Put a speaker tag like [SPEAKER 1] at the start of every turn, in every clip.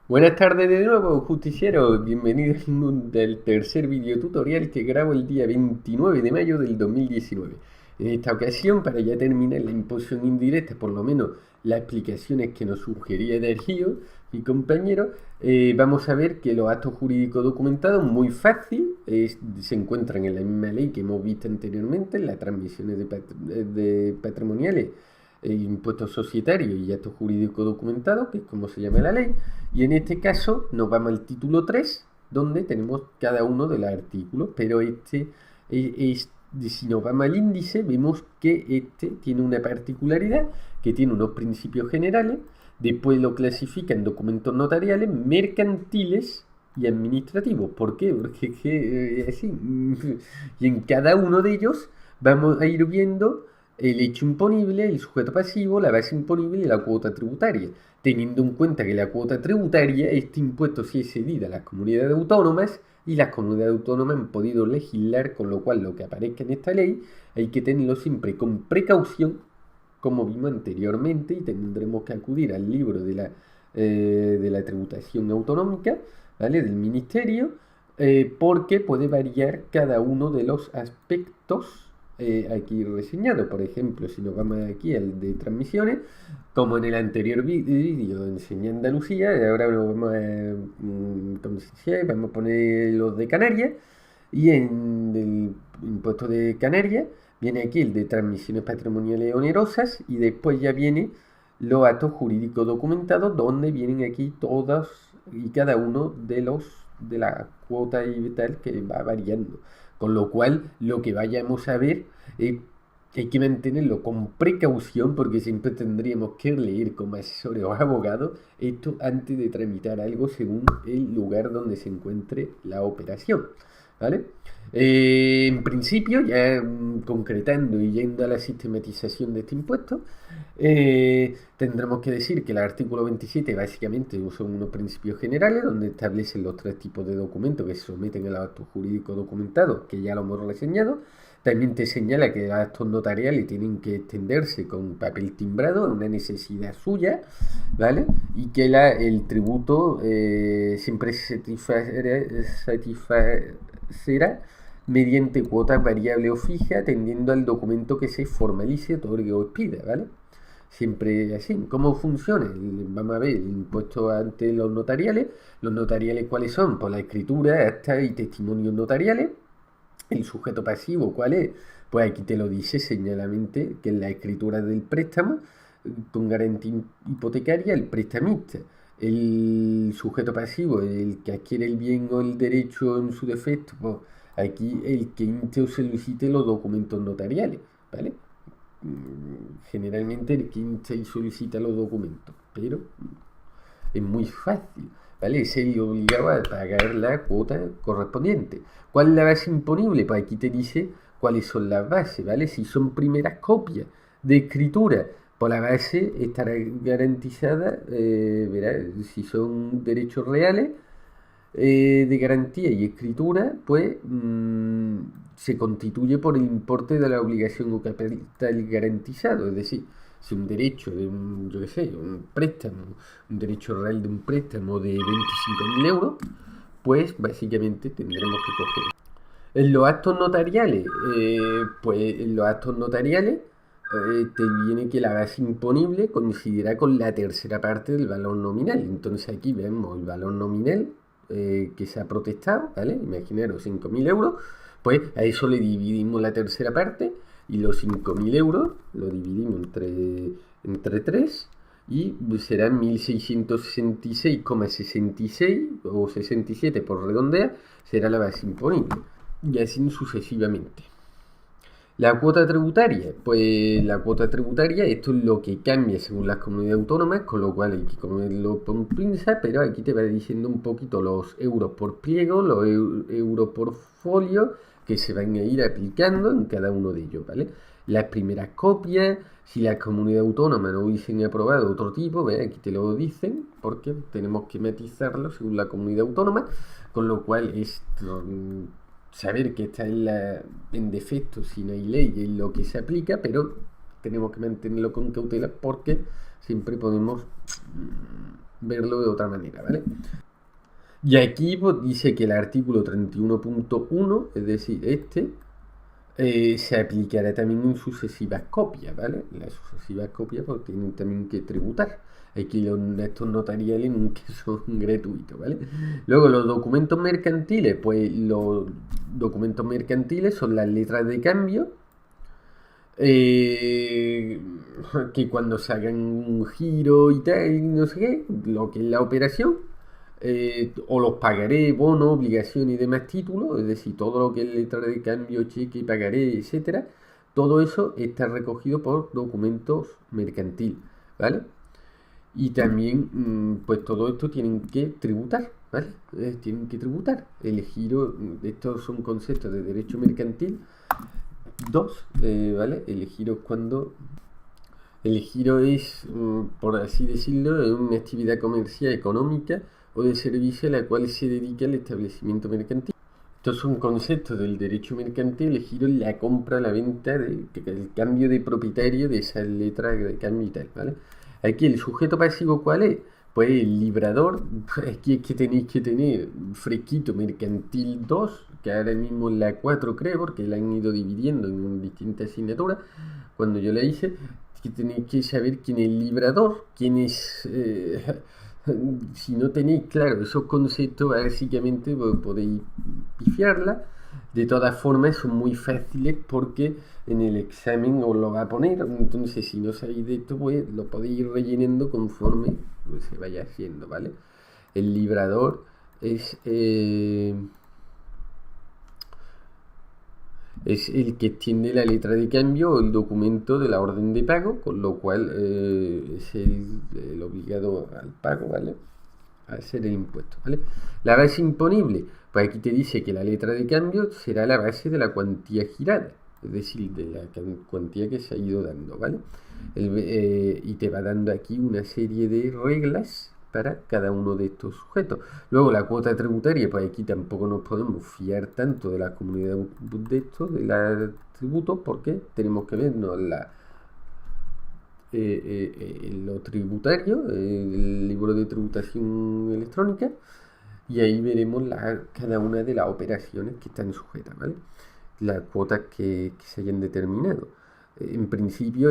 [SPEAKER 1] Buenas tardes de nuevo, justiciero. Bienvenidos al tercer video tutorial que grabo el día 29 de mayo del 2019. En esta ocasión, para ya terminar la imposición indirecta, por lo menos las explicaciones que nos sugería Darío, mi compañero, vamos a ver que los actos jurídicos documentados, muy fácil, se encuentran en la misma ley que hemos visto anteriormente, en las transmisiones de patrimoniales, impuestos societarios y actos jurídicos documentados, que es como se llama la ley. Y en este caso nos vamos al título 3, donde tenemos cada uno de los artículos, pero si nos vamos al índice, vemos que este tiene una particularidad, que tiene unos principios generales, después lo clasifica en documentos notariales, mercantiles y administrativos. ¿Por qué? Porque es así. Y en cada uno de ellos vamos a ir viendo el hecho imponible, el sujeto pasivo, la base imponible y la cuota tributaria, teniendo en cuenta que la cuota tributaria, este impuesto sí es cedido a las comunidades autónomas y las comunidades autónomas han podido legislar, con lo cual lo que aparezca en esta ley hay que tenerlo siempre con precaución, como vimos anteriormente, y tendremos que acudir al libro de la tributación autonómica, ¿vale? Del ministerio, porque puede variar cada uno de los aspectos aquí reseñado. Por ejemplo, si nos vamos aquí al de transmisiones, como en el anterior vídeo enseñé Andalucía, ahora nos vamos vamos a poner los de Canarias, y en el impuesto de Canarias viene aquí el de transmisiones patrimoniales onerosas, y después ya viene los actos jurídicos documentados, donde vienen aquí todos y cada uno de la cuota y tal que va variando. Con lo cual, lo que vayamos a ver hay que mantenerlo con precaución, porque siempre tendríamos que leer como asesores o abogados esto antes de tramitar algo según el lugar donde se encuentre la operación, ¿vale? En principio, ya concretando y yendo a la sistematización de este impuesto, tendremos que decir que el artículo 27 básicamente son unos principios generales donde establecen los tres tipos de documentos que se someten al acto jurídico documentado, que ya lo hemos reseñado. También te señala que los actos notariales tienen que extenderse con papel timbrado, es una necesidad suya, ¿vale? Y que el tributo siempre se satisfacerá mediante cuotas variable o fija, atendiendo al documento que se formalice, otorgue o expida, ¿vale? Siempre así. ¿Cómo funciona? Vamos a ver, el impuesto ante los notariales. ¿Los notariales cuáles son? Pues la escritura, acta y testimonios notariales. ¿El sujeto pasivo cuál es? Pues aquí te lo dice señalamente, que es la escritura del préstamo con garantía hipotecaria, el prestamista. El sujeto pasivo, el que adquiere el bien o el derecho en su defecto, pues aquí el que inte o solicite los documentos notariales, ¿vale? Generalmente el que inte y solicita los documentos, pero es muy fácil, ¿vale? Es el obligado a pagar la cuota correspondiente. ¿Cuál es la base imponible? Pues aquí te dice cuáles son las bases, ¿vale? Si son primeras copias de escritura, pues la base estará garantizada, verá, si son derechos reales de garantía y escritura, pues se constituye por el importe de la obligación o capital garantizado, es decir, si un derecho de un, yo qué sé, un préstamo, un derecho real de un préstamo de 25.000 euros, pues básicamente tendremos que coger. En los actos notariales, pues en los actos notariales te viene que la base imponible coincidirá con la tercera parte del valor nominal. Entonces aquí vemos el valor nominal que se ha protestado, ¿vale? Imaginaros 5.000 euros, pues a eso le dividimos la tercera parte y los 5.000 euros lo dividimos entre 3 y serán 1.666,66 o 67 por redondear, será la base imponible, y así sucesivamente. La cuota tributaria, pues la cuota tributaria, esto es lo que cambia según las comunidades autónomas, con lo cual hay que comerlo con pinza, pero aquí te va diciendo un poquito los euros por pliego, los euros por folio, que se van a ir aplicando en cada uno de ellos, ¿vale? Las primeras copias, si las comunidades autónomas no hubiesen aprobado otro tipo, ¿ve? Aquí te lo dicen, porque tenemos que matizarlo según la comunidad autónoma, con lo cual esto saber que está en defecto, si no hay ley, es lo que se aplica, pero tenemos que mantenerlo con cautela porque siempre podemos verlo de otra manera, ¿vale? Y aquí pues, dice que el artículo 31.1, es decir, se aplicará también en sucesivas copias, ¿vale? Las sucesivas copias pues, tienen también que tributar. Aquí los actos notariales nunca son gratuitos, ¿vale? Luego los documentos mercantiles, pues los documentos mercantiles son las letras de cambio, eh, que cuando se hagan un giro y tal, no sé qué, lo que es la operación, o los pagaré, bonos, obligaciones y demás títulos, es decir, todo lo que es letra de cambio, cheque, pagaré, etcétera, todo eso está recogido por documentos mercantil, ¿vale? Y también, pues todo esto tienen que tributar, ¿vale? Tienen que tributar. El giro, estos son conceptos de derecho mercantil. Dos, ¿vale? El giro es cuando el giro es, por así decirlo, una actividad comercial, económica o de servicio a la cual se dedica el establecimiento mercantil. Estos son conceptos del derecho mercantil. El giro es la compra, la venta, el cambio de propietario de esa letra de cambio y tal, ¿vale? Aquí el sujeto pasivo, ¿cuál es? Pues el librador. Aquí es que tenéis que tener fresquito mercantil 2, que ahora mismo es la 4 creo, porque la han ido dividiendo en distintas asignaturas. Cuando yo la hice, que tenéis que saber quién es el librador, quién es... si no tenéis claro esos conceptos, básicamente podéis pifiarla. De todas formas, son muy fáciles porque en el examen os lo va a poner. Entonces, si no sabéis de esto, pues lo podéis ir rellenando conforme pues, se vaya haciendo, ¿vale? El librador es el que extiende la letra de cambio o el documento de la orden de pago, con lo cual es el obligado al pago, ¿vale? A hacer el impuesto, ¿vale? La base imponible, pues aquí te dice que la letra de cambio será la base de la cuantía girada, es decir, de la cuantía que se ha ido dando, ¿vale? Y te va dando aquí una serie de reglas para cada uno de estos sujetos. Luego la cuota tributaria, pues aquí tampoco nos podemos fiar tanto de la comunidad de estos, de la tributos, porque tenemos que vernos lo tributario, el libro de tributación electrónica, y ahí veremos cada una de las operaciones que están sujetas, ¿vale? Las cuotas que se hayan determinado. En principio,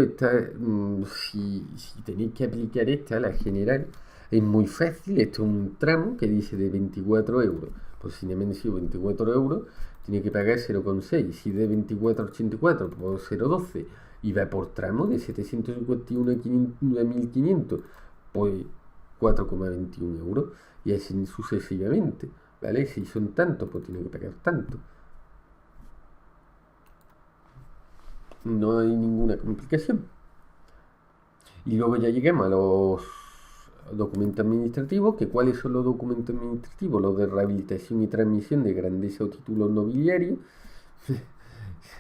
[SPEAKER 1] si tenéis que aplicar esta, la general, es muy fácil. Esto es un tramo que dice de 24 euros. Pues si me han sido 24 euros, tiene que pagar 0,6. Si de 24,84, pues 0,12. Y va por tramo de 751 a 1500, pues 4,21 euros. Y así sucesivamente, ¿vale? Si son tantos, pues tiene que pagar tanto. No hay ninguna complicación. Y luego ya llegamos a los documentos administrativos, que cuáles son los documentos administrativos, los de rehabilitación y transmisión de grandeza o títulos nobiliarios.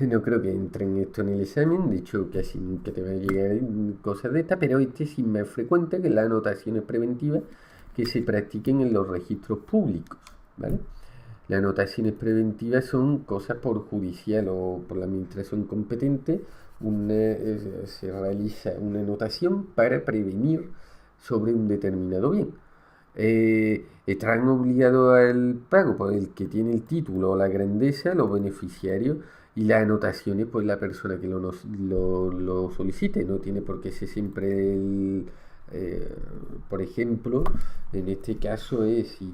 [SPEAKER 1] No creo que entren esto en el examen, de hecho casi nunca te van a llegar cosas de estas, pero este sí me frecuenta que las anotaciones preventivas que se practiquen en los registros públicos, ¿vale? Las anotaciones preventivas son cosas por judicial o por la administración competente. Se realiza una anotación para prevenir sobre un determinado bien. Estarán obligados al pago por el que tiene el título o la grandeza, los beneficiarios, y las anotaciones, pues la persona que lo solicite. No tiene por qué ser siempre por ejemplo, en este caso es si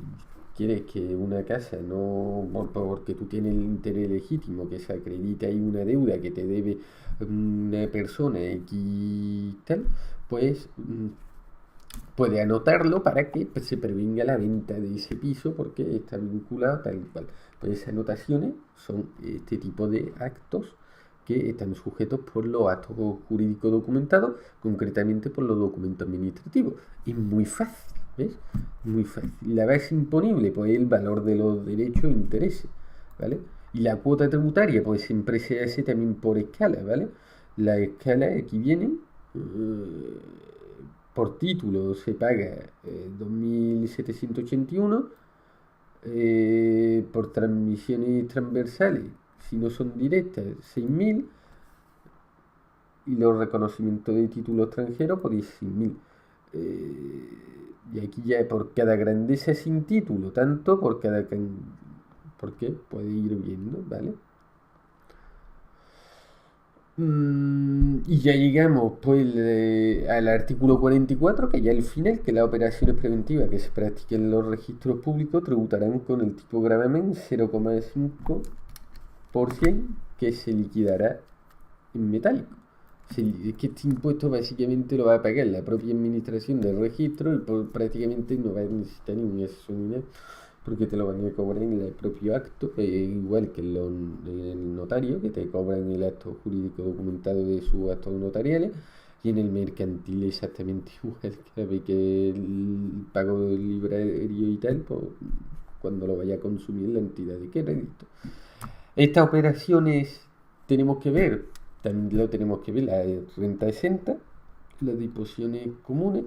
[SPEAKER 1] quieres que una casa no, porque tú tienes el interés legítimo, que se acredite ahí una deuda que te debe una persona X tal, pues puede anotarlo para que pues, se prevenga la venta de ese piso porque está vinculado tal cual. Pues esas anotaciones son este tipo de actos que están sujetos por los actos jurídicos documentados, concretamente por los documentos administrativos. Es muy fácil, ¿ves? Muy fácil. La base imponible, pues el valor de los derechos e intereses, ¿vale? Y la cuota tributaria, pues siempre se hace también por escala, ¿vale? La escala aquí viene, por título se paga 2.781, por transmisiones transversales, si no son directas, 6.000, y los reconocimientos de título extranjero por 16.000. Y aquí ya por cada grandeza sin título, tanto por cada... porque puede ir viendo, ¿vale? Y ya llegamos pues al artículo 44, que ya el final, que las operaciones preventivas que se practiquen en los registros públicos tributarán con el tipo gravamen 0,5%, que se liquidará en metálico. Es que este impuesto básicamente lo va a pagar la propia administración del registro y prácticamente no va a necesitar ningún asesor ni nada, porque te lo van a cobrar en el propio acto, igual que en el notario, que te cobran el acto jurídico documentado de sus actos notariales, y en el mercantil exactamente igual, que el pago del librario y tal, pues, cuando lo vaya a consumir la entidad de crédito. Estas operaciones tenemos que ver, también lo tenemos que ver, la renta exenta, las disposiciones comunes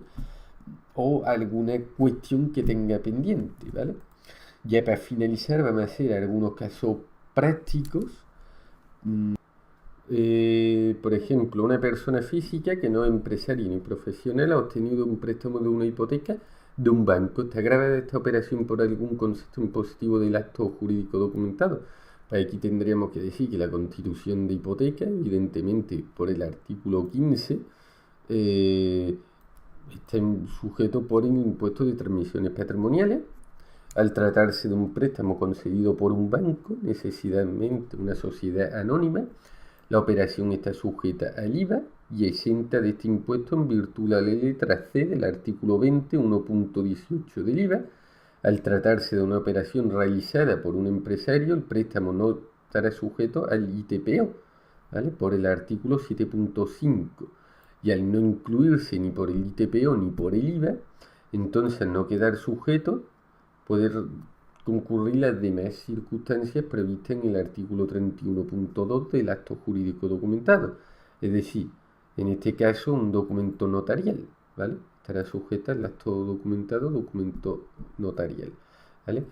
[SPEAKER 1] o alguna cuestión que tenga pendiente, ¿vale? Ya para finalizar vamos a hacer algunos casos prácticos. Por ejemplo, una persona física que no es empresaria ni profesional ha obtenido un préstamo de una hipoteca de un banco. ¿Está grabada esta operación por algún concepto impositivo del acto jurídico documentado? Aquí tendríamos que decir que la constitución de hipoteca, evidentemente por el artículo 15, está sujeto por el impuesto de transmisiones patrimoniales. Al tratarse de un préstamo concedido por un banco, necesariamente una sociedad anónima, la operación está sujeta al IVA y exenta de este impuesto en virtud de la letra C del artículo 20, 1.18 del IVA. Al tratarse de una operación realizada por un empresario, el préstamo no estará sujeto al ITPO, ¿vale? Por el artículo 7.5. Y al no incluirse ni por el ITPO ni por el IVA, entonces al no quedar sujeto, poder concurrir las demás circunstancias previstas en el artículo 31.2 del acto jurídico documentado. Es decir, en este caso un documento notarial, ¿vale? Estará sujeta al acto documentado, documento notarial, ¿vale?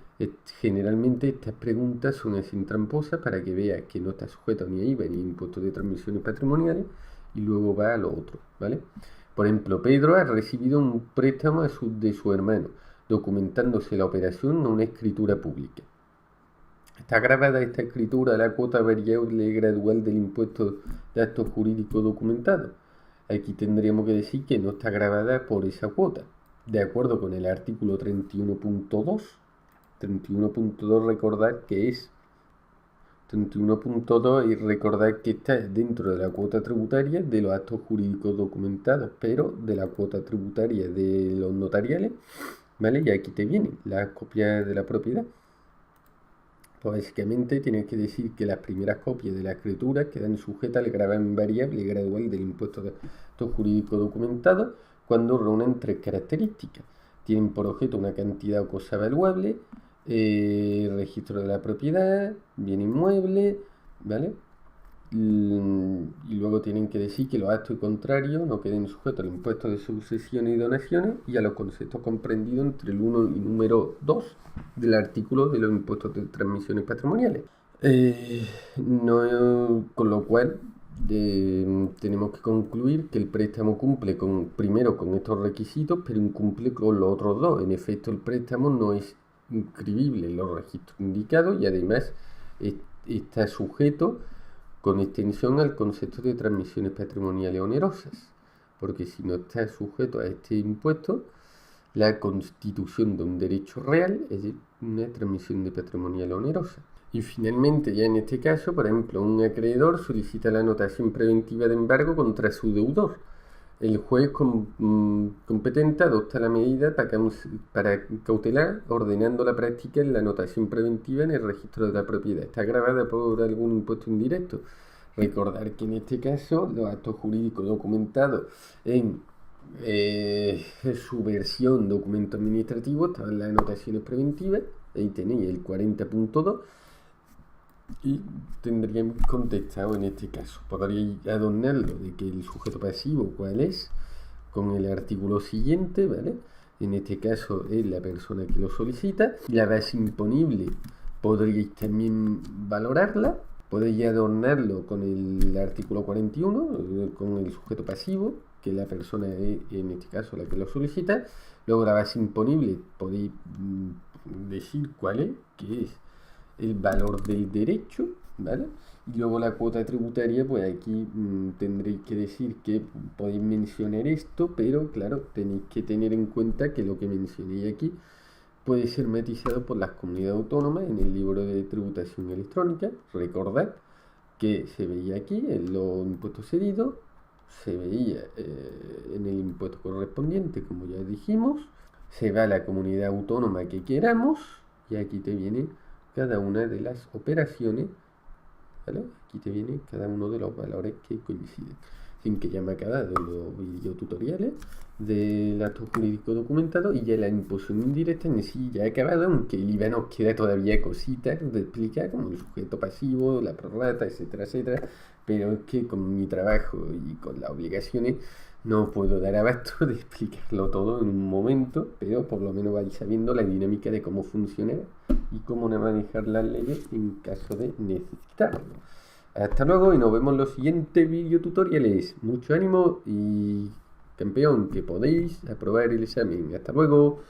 [SPEAKER 1] Generalmente estas preguntas son así tramposas para que veas que no está sujeto ni a IVA ni a impuestos de transmisiones patrimoniales y luego va a lo otro, ¿vale? Por ejemplo, Pedro ha recibido un préstamo de su hermano, documentándose la operación en una escritura pública. Está grabada esta escritura a la cuota variable gradual del impuesto de actos jurídicos documentados. Aquí tendríamos que decir que no está grabada por esa cuota, de acuerdo con el artículo 31.2. 31.2 recordad que es 31.2 y recordad que está dentro de la cuota tributaria de los actos jurídicos documentados, pero de la cuota tributaria de los notariales, ¿vale? Y aquí te vienen las copias de la propiedad. Pues básicamente tienes que decir que las primeras copias de la escritura quedan sujetas al gravamen variable gradual del impuesto de actos jurídicos documentados cuando reúnen tres características. Tienen por objeto una cantidad o cosa valuable, registro de la propiedad, bien inmueble, ¿vale? Y luego tienen que decir que los actos contrarios no queden sujetos al impuesto de sucesiones y donaciones y a los conceptos comprendidos entre el 1 y número 2 del artículo de los impuestos de transmisiones patrimoniales. Con lo cual tenemos que concluir que el préstamo cumple primero con estos requisitos, pero incumple con los otros dos. En efecto, el préstamo no es inscribible en los registros indicados y además está sujeto con extensión al concepto de transmisiones patrimoniales onerosas, porque si no está sujeto a este impuesto, la constitución de un derecho real es una transmisión de patrimonial onerosa. Y finalmente, ya en este caso, por ejemplo, un acreedor solicita la anotación preventiva de embargo contra su deudor. El juez competente adopta la medida para cautelar, ordenando la práctica en la anotación preventiva en el registro de la propiedad. Está grabada por algún impuesto indirecto. Recordar que en este caso los actos jurídicos documentados en su versión documento administrativo estaban las anotaciones preventivas. Ahí tenéis el 40.2. Y tendríamos contestado en este caso. Podría adornarlo de que el sujeto pasivo, ¿cuál es? Con el artículo siguiente, ¿vale? En este caso es la persona que lo solicita. La base imponible podríais también valorarla. Podéis adornarlo con el artículo 41, con el sujeto pasivo, que la persona es, en este caso, la que lo solicita. Luego la base imponible, podéis decir cuál es, que es el valor del derecho, ¿vale? Y luego la cuota tributaria, pues aquí tendréis que decir que podéis mencionar esto, pero claro, tenéis que tener en cuenta que lo que mencioné aquí puede ser matizado por las comunidades autónomas en el libro de tributación electrónica. Recordad que se veía aquí en los impuestos cedidos, se veía en el impuesto correspondiente, como ya dijimos, se va a la comunidad autónoma que queramos y aquí te viene cada una de las operaciones, ¿vale? Aquí te viene cada uno de los valores que coinciden. Sin que ya me ha quedado los videotutoriales del acto jurídico documentado y ya la imposición indirecta en sí ya ha acabado, aunque el IVA nos queda todavía cositas de explicar, como el sujeto pasivo, la prorrata, etcétera, etcétera, pero es que con mi trabajo y con las obligaciones no puedo dar abasto de explicarlo todo en un momento, pero por lo menos vais sabiendo la dinámica de cómo funciona y cómo manejar las leyes en caso de necesitarlo. Hasta luego y nos vemos en los siguientes videotutoriales. Mucho ánimo y campeón, que podéis aprobar el examen. Hasta luego.